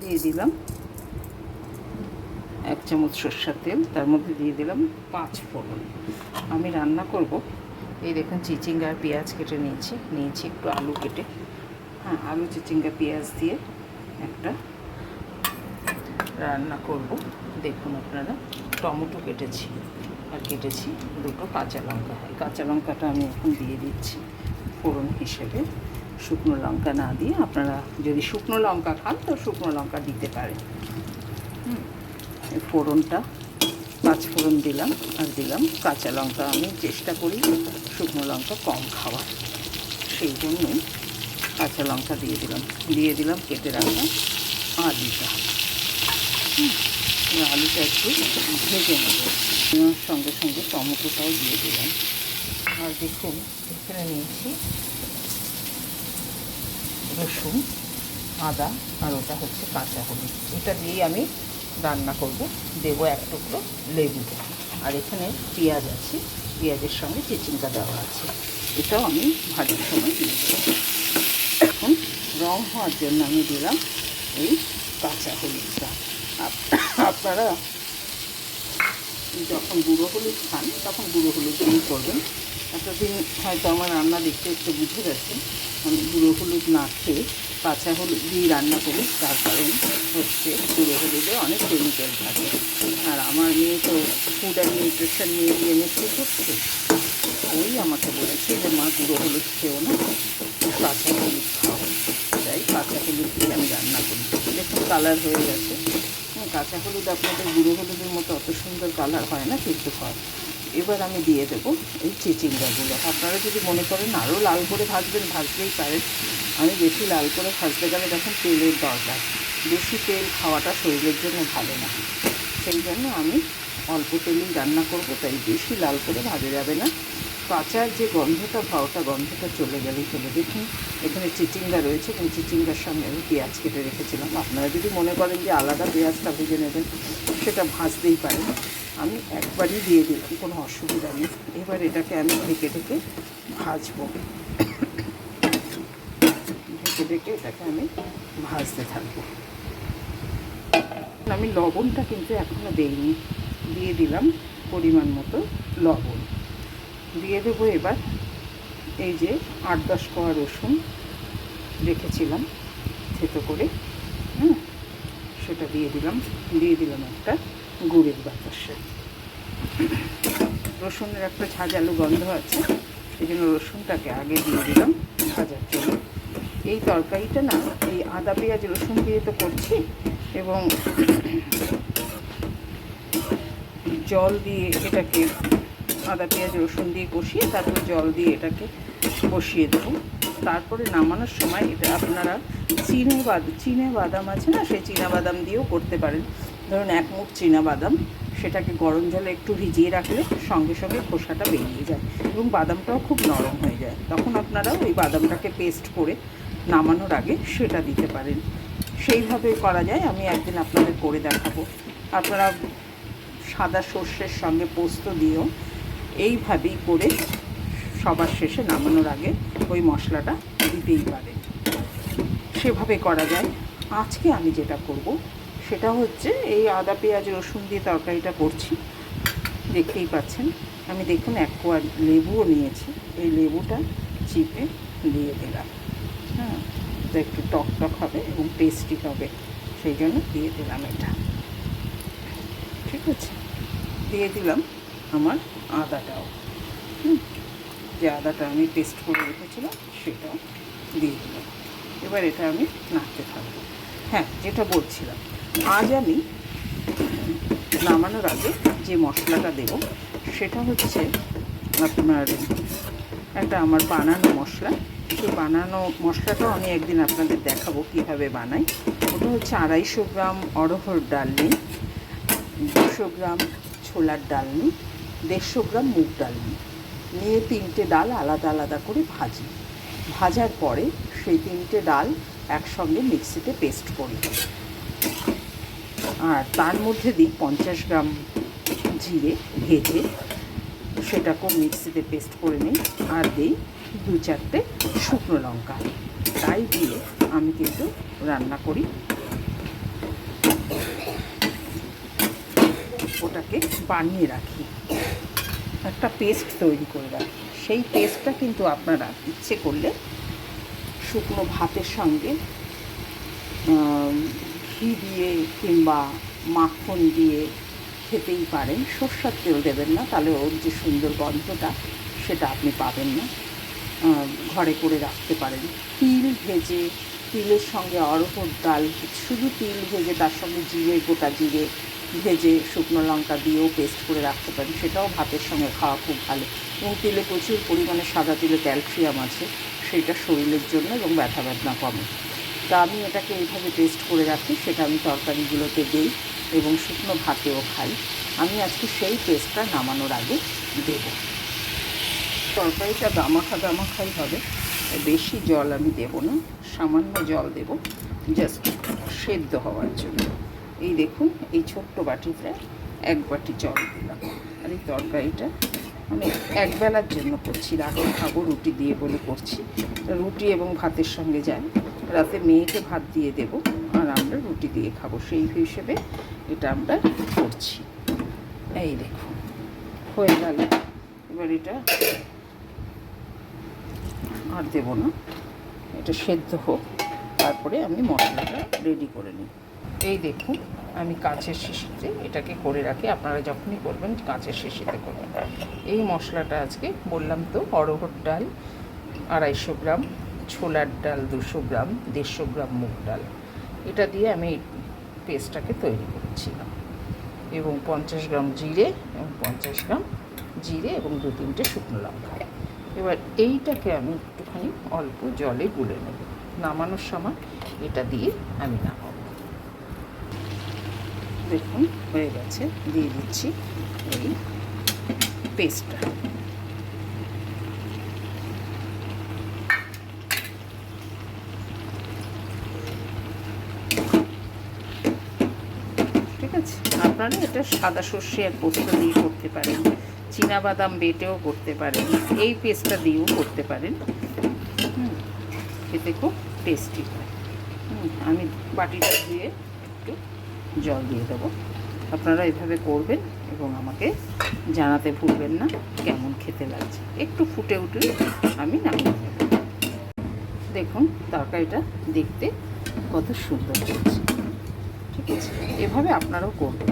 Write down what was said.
দিয়ে দিলাম 1 চামচ সরষের তেল, তার মধ্যে দিয়ে দিলাম 5 ফোড়ন। আমি রান্না করব, এই দেখুন চিচিঙ্গা আর পেঁয়াজ কেটে নিয়েছি একটু আলু কেটে, হ্যাঁ আলু চিচিঙ্গা পেঁয়াজ দিয়ে একটা রান্না করব। দেখুন আপনারা, টমেটো কেটেছি আর কেটেছি 2টো কাঁচা লঙ্কা। এই কাঁচা লঙ্কাটা আমি এখন দিয়ে দিচ্ছি ফোড়ন হিসেবে। শুকনো লঙ্কা না দিয়ে আপনারা যদি শুকনো লঙ্কা খান তো শুকনো লঙ্কা দিতে পারেন। ফোড়নটা 5 ফোড়ন দিলাম আর দিলাম কাঁচা লঙ্কা। আমি চেষ্টা করি শুকনো লঙ্কা কম খাওয়ার, সেই জন্যই কাঁচা লঙ্কা দিয়ে দিলাম কেটে রাখলাম আলুটা। আলুটা একটু ভেজে নেব, সঙ্গে সঙ্গে টমেটোটাও দিয়ে দিলাম। আর দেখুন এখানে নিয়েছি রসুন, আদা আর ওটা হচ্ছে কাঁচা হলুদ। এটা দিয়েই আমি রান্না করব। দেব 1 টুকরো লেবু, আর এখানে পেঁয়াজ আছে, পেঁয়াজের সঙ্গে চিচিঙ্গা দেওয়া আছে, এটাও আমি ভাজার সময় দিয়ে দেবো। এখন রং হওয়ার জন্য আমি দিলাম এই কাঁচা হলুদটা। আপনারা যখন গুঁড়ো হলুদ খান তখন গুঁড়ো হলুদ দিয়ে করবেন। এতদিন হয়তো আমার রান্না দেখতে একটু বুঝে গেছে আমি গুঁড়ো হলুদ না খেয়ে কাঁচা হলুদ দিয়ে রান্না করি। তার কারণ হচ্ছে গুঁড়ো হলুদে অনেক কেমিক্যাল থাকে, আর আমার মেয়ে তো ফুড অ্যান্ড নিউট্রিশন নিয়ে এমএসসি করছে, ওই আমাকে বলেছে যে মা গুঁড়ো হলুদ খেও না, কাঁচা হলুদ খাও। তাই কাঁচা হলুদ দিয়ে আমি রান্না করি। দেখুন কালার হয়ে গেছে। কাঁচা হলুদ আপনাদের গুঁড়ো হলুদের মতো অত সুন্দর কালার হয় না, কিন্তু হয়। এবার আমি দিয়ে দেবো এই চিচিঙ্গাগুলো। আপনারা যদি মনে করেন আরও লাল করে ভাজবেন, ভাজতেই পারেন। আমি বেশি লাল করে ভাজতে গেলে দেখুন তেলের দরকার, বেশি তেল খাওয়াটা শরীরের জন্য ভালো না, সেই জন্য আমি অল্প তেলেই রান্না করব। তাই বেশি লাল করে ভাজা যাবে না। কাঁচার যে গন্ধটা, গন্ধটা চলে গেলেই চলে। দেখুন এখানে চিচিঙ্গা রয়েছে এবং চিচিঙ্গার সঙ্গে আমি পেঁয়াজ কেটে রেখেছিলাম। আপনারা যদি মনে করেন যে আলাদা পেঁয়াজটা ভেজে নেবেন, সেটা ভাজতেই পারেন। আমি একবারই দিয়ে দিলাম, কোনো অসুবিধা নেই। এবার এটাকে আমি ঢেকে ভাজবো, ঢেকে এটাকে আমি ভাজতে থাকবো। আমি লবণটা কিন্তু এখনও দেইনি, দিয়ে দিলাম পরিমাণ মতো লবণ। দিয়ে দেবো এবার এই যে 8-10 কোয়া রসুন রেখেছিলাম থেতো করে, সেটা দিয়ে দিলাম একটা গুড়ের বাতাসে। রসুনের একটা ঝাঁঝালো গন্ধ আছে, সেই জন্য রসুনটাকে আগে দিয়ে দিলাম ভাজার জন্য। এই তরকারিটা না এই আদা পেঁয়াজ রসুন দিয়ে তো করছি, এবং জল দিয়ে এটাকে আদা পেঁয়াজ রসুন দিয়ে কষিয়ে তারপর জল দিয়ে এটাকে কষিয়ে দেবো। তারপরে নামানোর সময় এটা আপনারা চীনা বাদাম আছে না, সেই চীনা বাদাম দিয়েও করতে পারেন। ধরুন 1 মুঠ চীনা বাদাম, সেটাকে গরম জলে একটু ভিজিয়ে রাখলে সঙ্গে সঙ্গে খোসাটা বেরিয়ে যায় এবং বাদামটাও খুব নরম হয়ে যায়। তখন আপনারা ওই বাদামটাকে পেস্ট করে নামানোর আগে সেটা দিতে পারেন। সেইভাবে করা যায়, আমি একদিন আপনাদের করে দেখাবো। আপনারা সাদা সর্ষের সঙ্গে পোস্ত দিয়েও এইভাবেই করে সবার শেষে নামানোর আগে ওই মশলাটা দিতেই পারেন, সেভাবে করা যায়। আজকে আমি যেটা করব সেটা হচ্ছে এই আদা পেঁয়াজ রসুন দিয়ে তরকারিটা করছি, দেখতেই পাচ্ছেন। আমি দেখুন 1 কোয়া লেবুও নিয়েছি, এই লেবুটা চিপে দিয়ে দিলাম। তো একটু টক হবে এবং টেস্টি হবে, সেই জন্য দিয়ে দিলাম এটা। ঠিক আছে, দিয়ে দিলাম আমার আদাটাও, যে আদাটা আমি পেস্ট করে রেখেছিলাম সেটাও দিয়ে দিলাম। এবার এটা আমি নাড়তে থাকবো। হ্যাঁ, যেটা বলছিলাম, আজ আমি নামানোর আগে যে মশলাটা দেব সেটা হচ্ছে আপনার একটা আমার বানানো মশলা। সেই বানানো মশলাটাও আমি একদিন আপনাদের দেখাবো কীভাবে বানাই। ওটা হচ্ছে 250 গ্রাম অড়হর ডাল নিই, 200 গ্রাম ছোলার ডাল নিই, 150 গ্রাম মুগ ডাল নিয়ে 3টে ডাল আলাদা আলাদা করে ভাজার পরে সেই 3টে ডাল একসঙ্গে মিক্সিতে পেস্ট করি। আর তার মধ্যে দিই 50 গ্রাম জিরে ভেজে, সেটাকেও মিক্সিতে পেস্ট করে নিই। আর দিই 2-4টে শুকনো লঙ্কা। তাই দিয়ে আমি কিন্তু রান্না করি। ওটাকে বানিয়ে রাখি, একটা পেস্ট তৈরি করে রাখি। সেই পেস্টটা কিন্তু আপনারা ইচ্ছে করলে শুকনো ভাতের সঙ্গে ঘি দিয়ে কিংবা মাখন দিয়ে খেতেই পারেন। সরষের তেল দেবেন না, তাহলে ওর যে সুন্দর গন্ধটা সেটা আপনি পাবেন না। ঘরে করে রাখতে পারেন। তিল ভেজে, তিলের সঙ্গে অড়হর ডাল, শুধু তিল ভেজে তার সঙ্গে জিরে, গোটা জিরে ভেজে শুকনো লঙ্কা দিয়েও পেস্ট করে রাখতে পারেন, সেটাও ভাতের সঙ্গে খাওয়া খুব ভালো। এবং তিলে প্রচুর পরিমাণে সাদা তিলে ক্যালসিয়াম আছে, সেটা শরীরের জন্য এবং ব্যথা বেদনা কমে। তা আমি এটাকে এইভাবে পেস্ট করে রাখি, সেটা আমি তরকারিগুলোতে দিই এবং শুকনো ভাতেও খাই। আমি আজকে সেই পেস্টটা নামানোর আগে দেব। তরকারিটা গামাখাই হবে, বেশি জল আমি দেব না, সামান্য জল দেব জাস্ট সেদ্ধ হওয়ার জন্য। এই দেখুন, এই ছোট্ট বাটিতে 1 বাটি জল দিলাম। আর এই তরকারিটা আমি একবেলার জন্য করছি, রাতে খাবো রুটি দিয়ে বলে করছি। রুটি এবং ভাতের সঙ্গে যায়, রাতে মেয়েকে ভাত দিয়ে দেব আর আমরা রুটি দিয়ে খাবো, সেই হিসেবে এটা আমরা করছি। এই দেখুন হয়ে গেল। এবার এটা আর দেব না, এটা সেদ্ধ হোক, তারপরে আমি মশলাটা রেডি করে নিই। এই দেখুন, আমি কাঁচের শিশিতে এটাকে করে রাখি, আপনারা যখনই করবেন কাঁচের শিশিতে করবেন। এই মশলাটা আজকে বললাম তো, অড়হর ডাল 250 গ্রাম, ছোলার ডাল 200 গ্রাম, 150 গ্রাম মুগ ডাল, এটা দিয়ে আমি এই পেস্টটাকে তৈরি করেছিলাম। এবং 50 গ্রাম জিরে এবং 50 গ্রাম জিরে এবং 2-3টে শুকনো লঙ্কা। এবার এইটাকে আমি একটুখানি অল্প জলে গুলে নেব, নামানোর সময় এটা দিয়ে আমি নামাবো। দেখুন হয়ে গেছে, দিয়ে দিচ্ছি এই পেস্টটা। ঠিক আছে, আপনারা এটা সাদা সর্ষে আর পোস্ত দিয়ে করতে পারেন, চীনাবাদাম বেটেও করতে পারেন, এই পেস্টটা দিয়েও করতে পারেন। খেতে খুব টেস্টি হয়। আমি বাটিটা দিয়ে একটু জল দিয়ে দেবো। আপনারা এভাবে করবেন এবং আমাকে জানাতে ভুলবেন না কেমন খেতে লাগছে। একটু ফুটে উঠলে আমি নামিয়ে নেব। দেখুন তরকারিটা দেখতে কত সুন্দর হচ্ছে। ঠিক আছে, এভাবে আপনারাও করবেন।